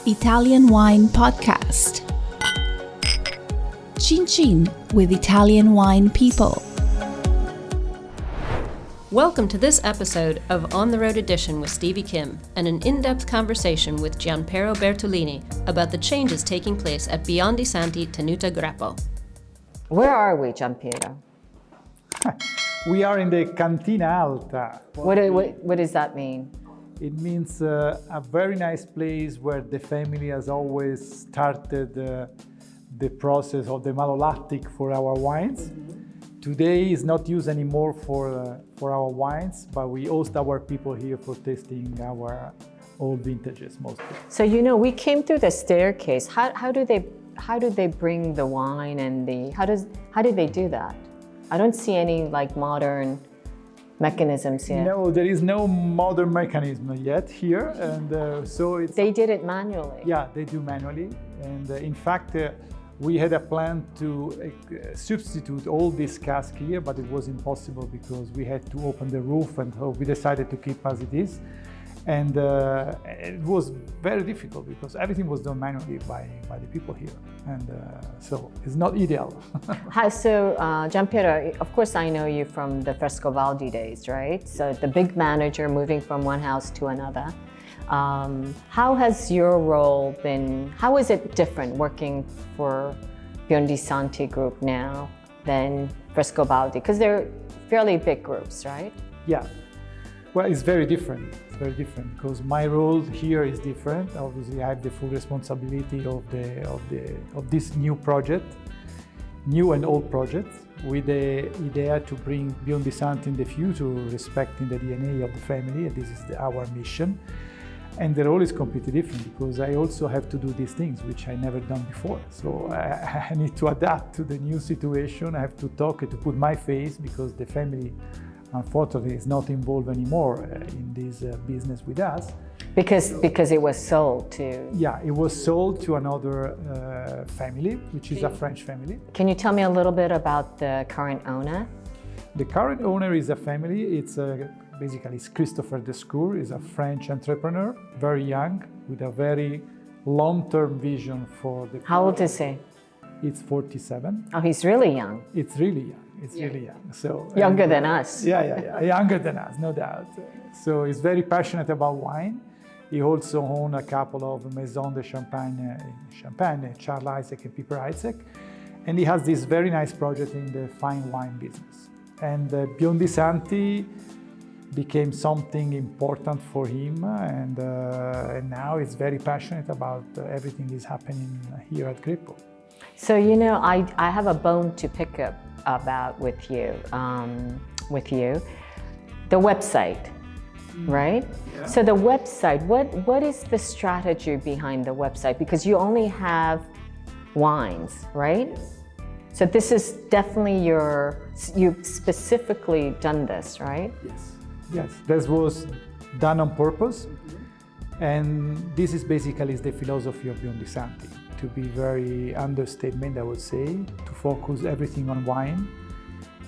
Italian Wine Podcast. Chin Chin with Italian wine people. Welcome to this episode of On the Road Edition with Stevie Kim and an in-depth conversation with Giampiero Bertolini about the changes taking place at Biondi Santi Tenuta Greppo. Where are we, Giampiero? We are in the Cantina Alta. What does that mean? It means a very nice place where the family has always started the process of the malolactic for our wines. Today is not used anymore for our wines, but we host our people here for tasting our old vintages mostly. So we came through the staircase. How do they bring the wine and how did they do that? I don't see any modern mechanisms yet. No, there is no modern mechanism yet here, and so it's. They did it manually. Yeah, they do manually, and in fact. We had a plan to substitute all this cask here, but it was impossible because we had to open the roof, and so we decided to keep as it is. And it was very difficult because everything was done manually by the people here. And so it's not ideal. So, Giampiero, of course I know you from the Frescobaldi days, right? So the big manager moving from one house to another. How has your role been, how is it different working for Biondi Santi group now than Frescobaldi? Because they're fairly big groups, right? Yeah, well, it's very different. It's very different because my role here is different. Obviously, I have the full responsibility of this new project, new and old projects, with the idea to bring Biondi Santi in the future, respecting the DNA of the family, and this is our mission. And the role is completely different because I also have to do these things which I never done before. So I need to adapt to the new situation. I have to talk and to put my face because the family, unfortunately, is not involved anymore in this business with us. Because it was sold to... Yeah, it was sold to another family, which is a French family. Can you tell me a little bit about the current owner? The current owner is a family. Basically, it's Christopher Descour, is a French entrepreneur, very young, with a very long-term vision for the... How old is he? It's 47. Oh, he's really young. It's really young. It's really young. So younger than us. Yeah, younger than us, no doubt. So he's very passionate about wine. He also owns a couple of Maison de Champagne, Charles Isaac and Piper Isaac. And he has this very nice project in the fine wine business. And Biondi Santi became something important for him, and now he's very passionate about everything is happening here at Greppo. So I have a bone to pick up about with you. The website, right? Yeah. So the website, what is the strategy behind the website? Because you only have wines, right? Yes. So this is definitely you've specifically done this, right? Yes, this was done on purpose, and this is basically the philosophy of Biondi Santi, to be very understatement, I would say, to focus everything on wine.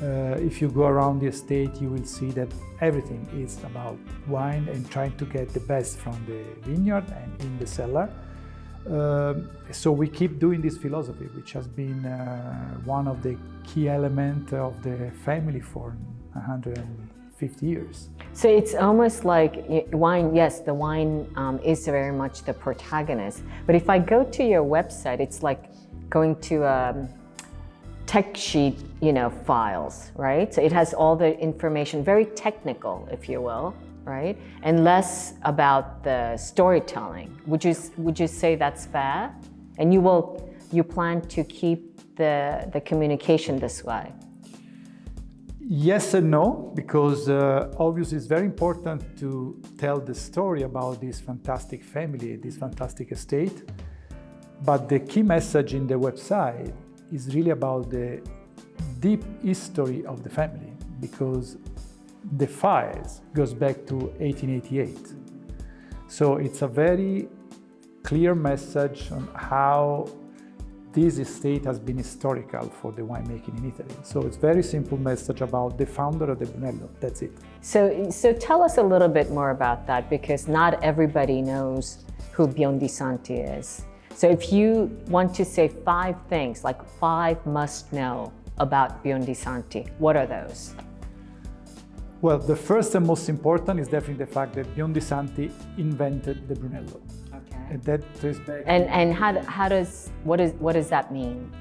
If you go around the estate, you will see that everything is about wine and trying to get the best from the vineyard and in the cellar. So we keep doing this philosophy, which has been one of the key elements of the family for 150 years. So it's almost like wine, yes, the wine is very much the protagonist. But if I go to your website, it's like going to tech sheet, files, right? So it has all the information, very technical, if you will, right? And less about the storytelling. Would you say that's fair? And you plan to keep the communication this way? Yes and no, because obviously it's very important to tell the story about this fantastic family, this fantastic estate. But the key message in the website is really about the deep history of the family, because the files goes back to 1888. So it's a very clear message on how this estate has been historical for the winemaking in Italy. So it's very simple message about the founder of the Brunello, that's it. So tell us a little bit more about that, because not everybody knows who Biondi Santi is. So if you want to say 5 things, like 5 must know about Biondi Santi, what are those? Well, the first and most important is definitely the fact that Biondi Santi invented the Brunello. Okay. And that traces back. And what does that mean?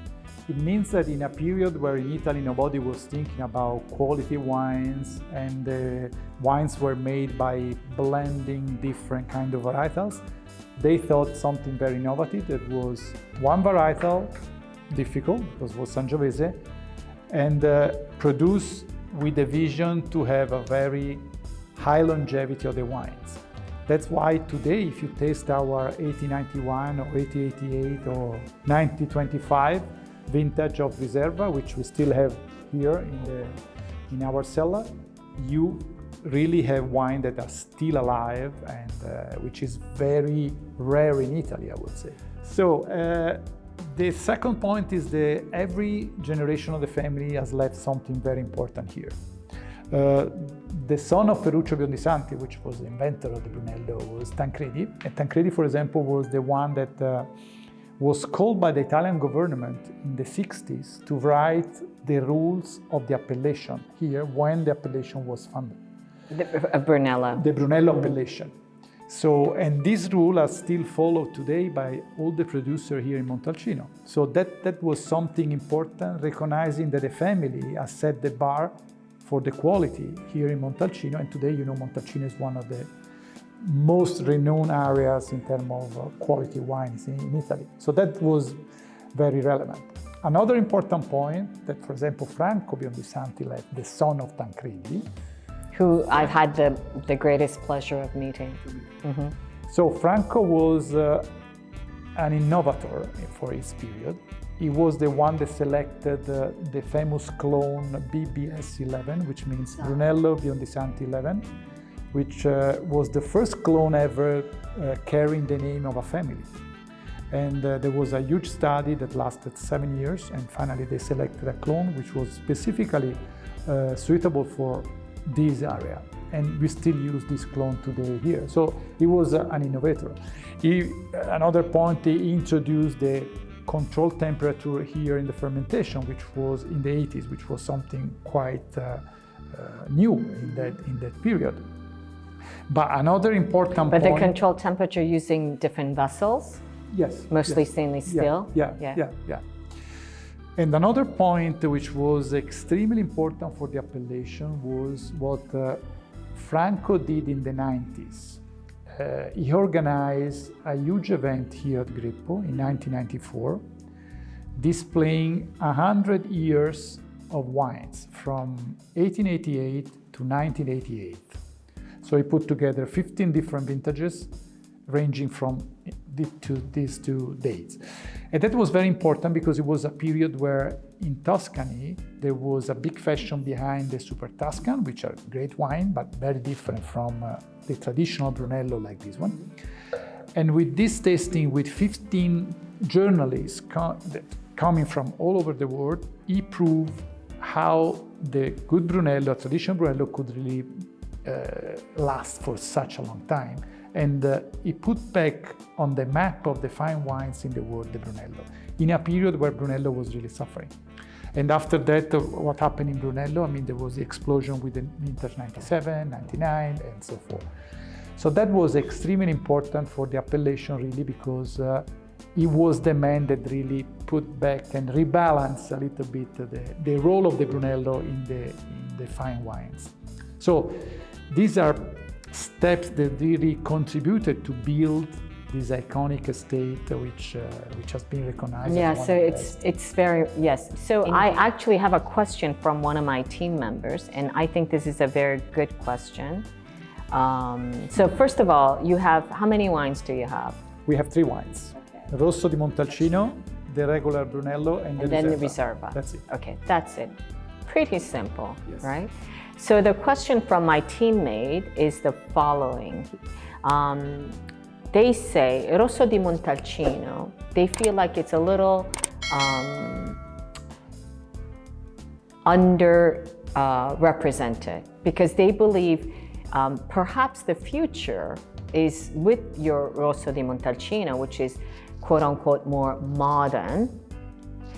It means that in a period where in Italy nobody was thinking about quality wines and the wines were made by blending different kind of varietals, they thought something very innovative that was one varietal, difficult because it was Sangiovese, and produced with a vision to have a very high longevity of the wines. That's why today, if you taste our 1891 or 1888 or 1925 vintage of Riserva, which we still have here in our cellar, you really have wine that are still alive and which is very rare in Italy, I would say. So the second point is that every generation of the family has left something very important here. The son of Ferruccio Biondi Santi, which was the inventor of the Brunello, was Tancredi. And Tancredi, for example, was the one that was called by the Italian government in the 60s to write the rules of the appellation here when the appellation was funded. Brunello. The Brunello appellation. So, and this rule is still followed today by all the producers here in Montalcino. So that was something important, recognizing that the family has set the bar for the quality here in Montalcino. And today, Montalcino is one of the most renowned areas in terms of quality wines in Italy. So that was very relevant. Another important point that, for example, Franco Biondi Santi left, the son of Tancredi, who I've had the greatest pleasure of meeting. Mm-hmm. So Franco was an innovator for his period. He was the one that selected the famous clone BBS 11, which means Brunello Biondi Santi 11, which was the first clone ever carrying the name of a family. And there was a huge study that lasted 7 years, and finally they selected a clone which was specifically suitable for this area. And we still use this clone today here. So he was an innovator. Another point, he introduced the controlled temperature here in the fermentation, which was in the 80s, which was something quite new in that period. But another important point... But the controlled temperature using different vessels? Yes. Mostly yes. stainless steel? Yeah. And another point which was extremely important for the appellation was what Franco did in the 90s. He organized a huge event here at Greppo in 1994, displaying 100 years of wines from 1888 to 1988. So he put together 15 different vintages ranging from these 2 dates. And that was very important because it was a period where in Tuscany there was a big fashion behind the Super Tuscan, which are great wine, but very different from the traditional Brunello like this one. And with this tasting, with 15 journalists coming from all over the world, he proved how the good Brunello, traditional Brunello, could really last for such a long time. And he put back on the map of the fine wines in the world the Brunello, in a period where Brunello was really suffering. And after that, what happened in Brunello, there was the explosion with the vintage 97, 99, and so forth. So that was extremely important for the appellation, really, because he was the man that really put back and rebalanced a little bit the role of the Brunello in the fine wines. So these are steps that really contributed to build this iconic estate, which has been recognized. Yeah, as so one it's very, yes. So I actually have a question from one of my team members, and I think this is a very good question. So first of all, you have, how many wines do you have? We have 3 wines. Okay. Rosso di Montalcino, the regular Brunello, and then the Riserva. That's it. Okay, that's it. Pretty simple, yes. Right? So the question from my teammate is the following. They say Rosso di Montalcino, they feel like it's a little represented because they believe perhaps the future is with your Rosso di Montalcino, which is quote unquote more modern.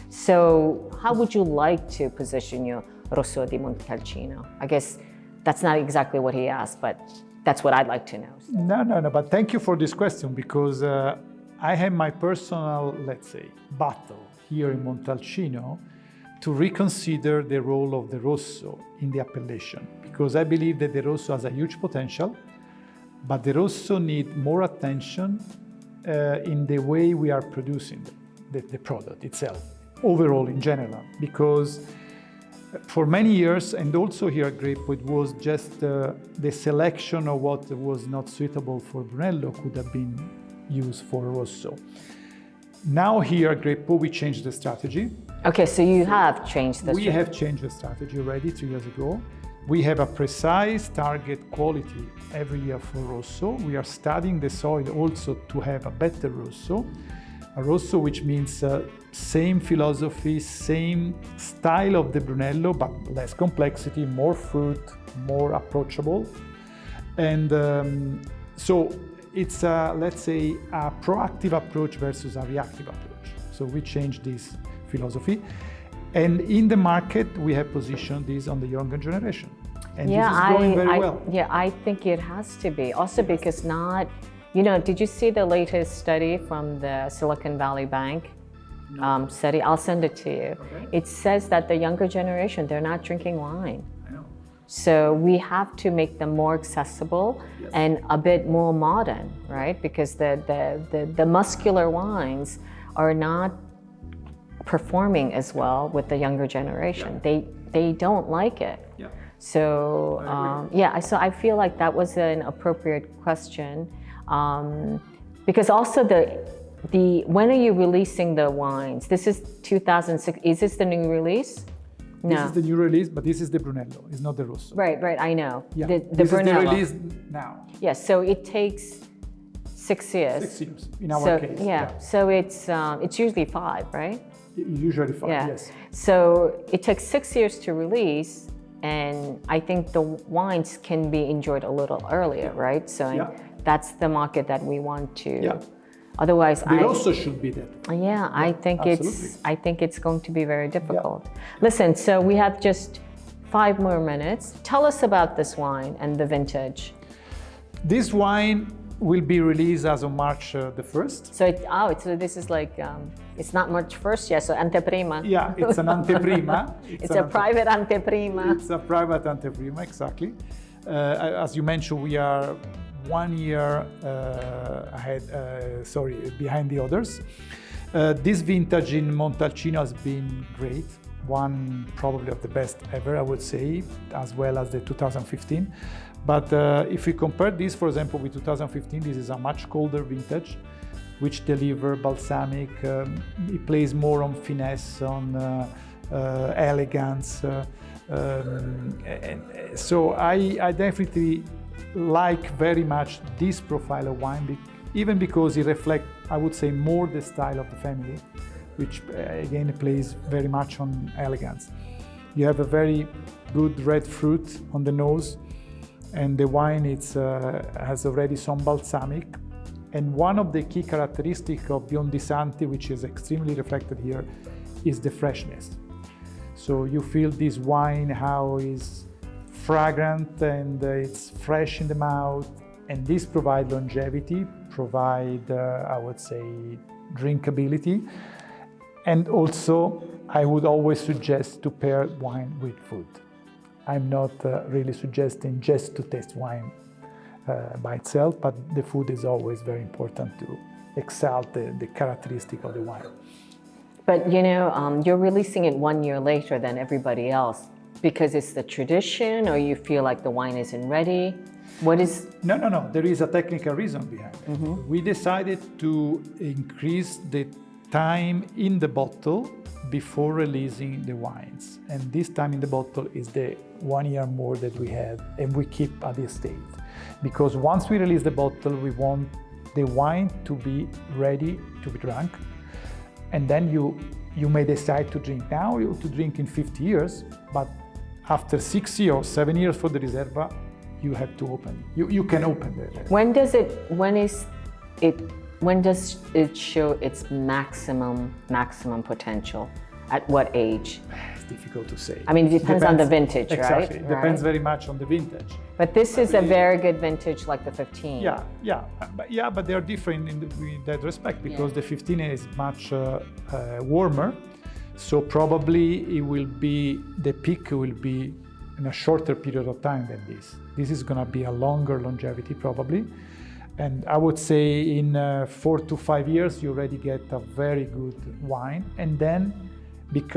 So how would you like to position your Rosso di Montalcino? I guess that's not exactly what he asked, but that's what I'd like to know. No, but thank you for this question, because I have my personal, let's say, battle here in Montalcino to reconsider the role of the Rosso in the appellation, because I believe that the Rosso has a huge potential, but the Rosso needs more attention in the way we are producing the product itself, overall in general, because for many years, and also here at Greppo, it was just the selection of what was not suitable for Brunello could have been used for Rosso. Now here at Greppo, we changed the strategy. Okay, so you have changed the strategy. We have changed the strategy already 3 years ago. We have a precise target quality every year for Rosso. We are studying the soil also to have a better Rosso. A Rosso which means same philosophy, same style of the Brunello, but less complexity, more fruit, more approachable. And so it's, let's say, a proactive approach versus a reactive approach. So we changed this philosophy. And in the market, we have positioned this on the younger generation. And this is going very well. Yeah, I think it has to be. Also because not, did you see the latest study from the Silicon Valley Bank study? I'll send it to you. Okay. It says that the younger generation, they're not drinking wine. I know. So we have to make them more accessible and a bit more modern, right? Because the muscular wines are not performing as well with the younger generation. Yeah. They don't like it. Yeah. So so I feel like that was an appropriate question, because also the when are you releasing the wines? This is 2006. Is this the new release? No. This is the new release, but this is the Brunello. It's not the Rosso. Right. I know. Yeah. The this Brunello. is the release now. Yes. So it takes 6 years. 6 years in our case. Yeah. So it's usually 5, right? Usually 5. Yeah. Yes. So it took 6 years to release, and I think the wines can be enjoyed a little earlier, right? So that's the market that we want to. Yeah. Otherwise, the Rosso should be that. Yeah, I think absolutely. it's going to be very difficult. Yeah. Listen, so we have just 5 more minutes. Tell us about this wine and the vintage. This wine will be released as of March the 1st. So this is like, it's not March 1st yet, so anteprima. Yeah, it's an anteprima. It's a private anteprima. It's a private anteprima, exactly. As you mentioned, we are 1 year behind the others. This vintage in Montalcino has been great. One probably of the best ever, I would say, as well as the 2015. But if we compare this, for example, with 2015, this is a much colder vintage, which deliver balsamic. It plays more on finesse, on elegance. So I definitely like very much this profile of wine, even because it reflects, I would say, more the style of the family, which again plays very much on elegance. You have a very good red fruit on the nose, and the wine has already some balsamic. And one of the key characteristics of Biondi Santi, which is extremely reflected here, is the freshness. So you feel this wine, how it's fragrant and it's fresh in the mouth, and this provides longevity, I would say, drinkability. And also, I would always suggest to pair wine with food. I'm not really suggesting just to taste wine by itself, but the food is always very important to exalt the characteristic of the wine. But you're releasing it 1 year later than everybody else because it's the tradition, or you feel like the wine isn't ready? What is? No. There is a technical reason behind it. Mm-hmm. We decided to increase the time in the bottle before releasing the wines, and this time in the bottle is the 1 year more that we had, and we keep at this state, because once we release the bottle, we want the wine to be ready to be drunk, and then you may decide to drink now or to drink in 50 years, but after 6 years, 7 years for the Riserva, you have to open. You can open it. When does it show its maximum potential? At what age? It's difficult to say. I mean, it depends on the vintage, exactly. right? It depends very much on the vintage. But this is a very good vintage, like the 15. But they are different in that respect because the 15 is much warmer. So probably the peak will be in a shorter period of time than this. This is going to be a longer longevity probably. And I would say in 4 to 5 years, you already get a very good wine. And then it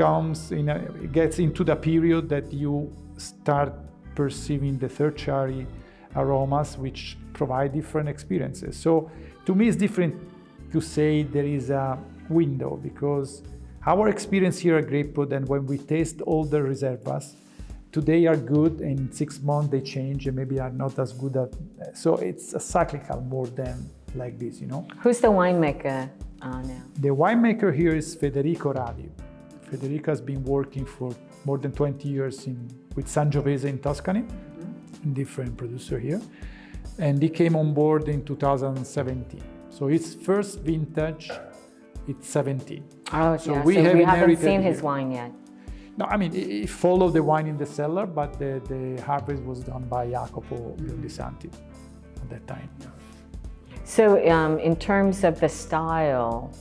gets into the period that you start perceiving the tertiary aromas, which provide different experiences. So to me, it's different to say there is a window, because our experience here at Greppo, then when we taste all the reservas, today are good, and in 6 months they change and maybe are not as good so it's a cyclical more than like this, you know. Who's the winemaker now? The winemaker here is Federico Radi. Federico has been working for more than 20 years with Sangiovese in Tuscany, different producer here, and he came on board in 2017. So his first vintage, it's 17. Oh, so yeah. we haven't seen his here. wine yet. No, I mean, he followed the wine in the cellar, but the harvest was done by Jacopo Biondi Santi at that time. So in terms of the style,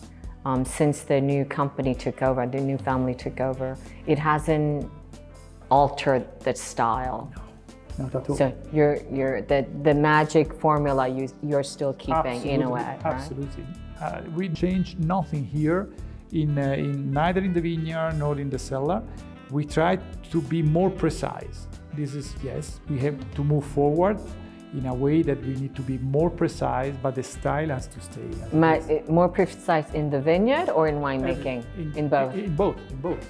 since the new company took over, the new family took over, it hasn't altered the style. No, not at all. So the magic formula you're still keeping in a way, right? Absolutely. We changed nothing here, neither in the vineyard nor in the cellar. We try to be more precise. This is, yes, we have to move forward in a way that we need to be more precise, but the style has to stay. More precise in the vineyard or in winemaking? In both? In both.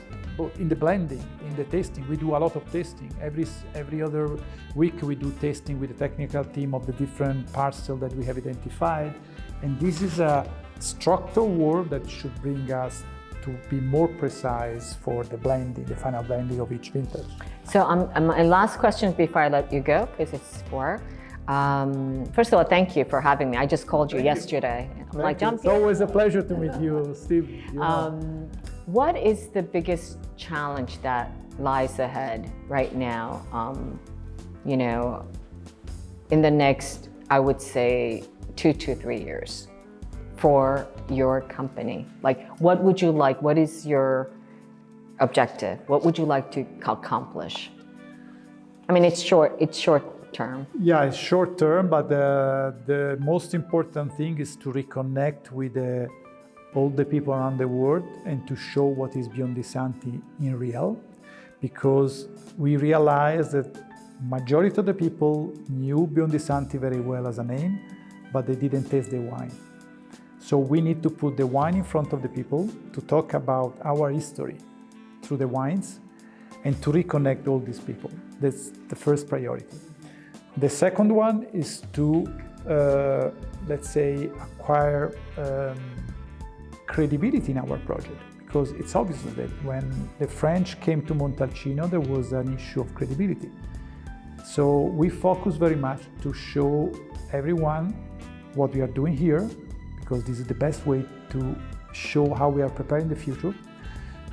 In the blending, in the tasting. We do a lot of tasting. Every other week we do tasting with the technical team of the different parcels that we have identified. And this is a structural work that should bring us to be more precise for the blending, the final blending of each vintage. So my last question before I let you go, because it's 4. First of all, thank you for having me. I just called you yesterday. It's always a pleasure to meet you, Steve. What is the biggest challenge that lies ahead right now? In the next, I would say, 2 to 3 years for your company. Like, what would you like? What is your objective? What would you like to accomplish? I mean, it's short term. Yeah, it's short term, but the most important thing is to reconnect with all the people around the world and to show what is Biondi Santi in real, because we realized that majority of the people knew Biondi Santi very well as a name, but they didn't taste the wine. So we need to put the wine in front of the people to talk about our history through the wines and to reconnect all these people. That's the first priority. The second one is to, let's say, acquire credibility in our project, because it's obvious that when the French came to Montalcino, there was an issue of credibility. So we focus very much to show everyone what we are doing here, because this is the best way to show how we are preparing the future.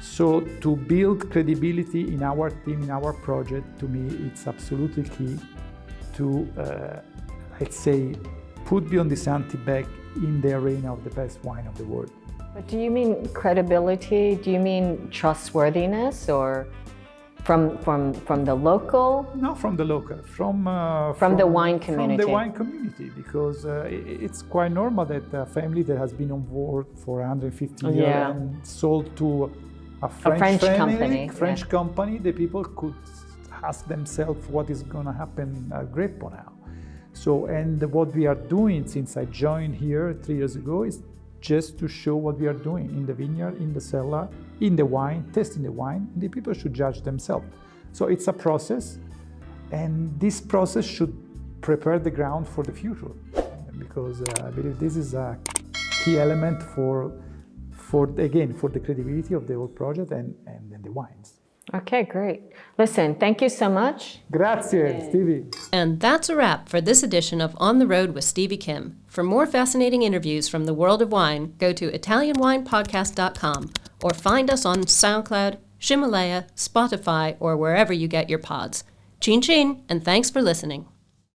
So to build credibility in our team, in our project, to me, it's absolutely key to, let's say, put Biondi Santi back in the arena of the best wine of the world. But do you mean credibility? Do you mean trustworthiness, or from the local? No, from the local, from the wine community. From the wine community, because it's quite normal that a family that has been on board for 150 years and sold to a French company, the people could ask themselves what is going to happen at Greppo now. So, and what we are doing since I joined here 3 years ago is just to show what we are doing in the vineyard, in the cellar, in the wine, testing the wine, and the people should judge themselves. So it's a process, and this process should prepare the ground for the future, because I believe this is a key element for the credibility of the whole project and the wines. Okay, great. Listen, thank you so much. Grazie, Stevie. And that's a wrap for this edition of On the Road with Stevie Kim. For more fascinating interviews from the world of wine, go to ItalianWinePodcast.com or find us on SoundCloud, Himalaya, Spotify, or wherever you get your pods. Chin chin, and thanks for listening.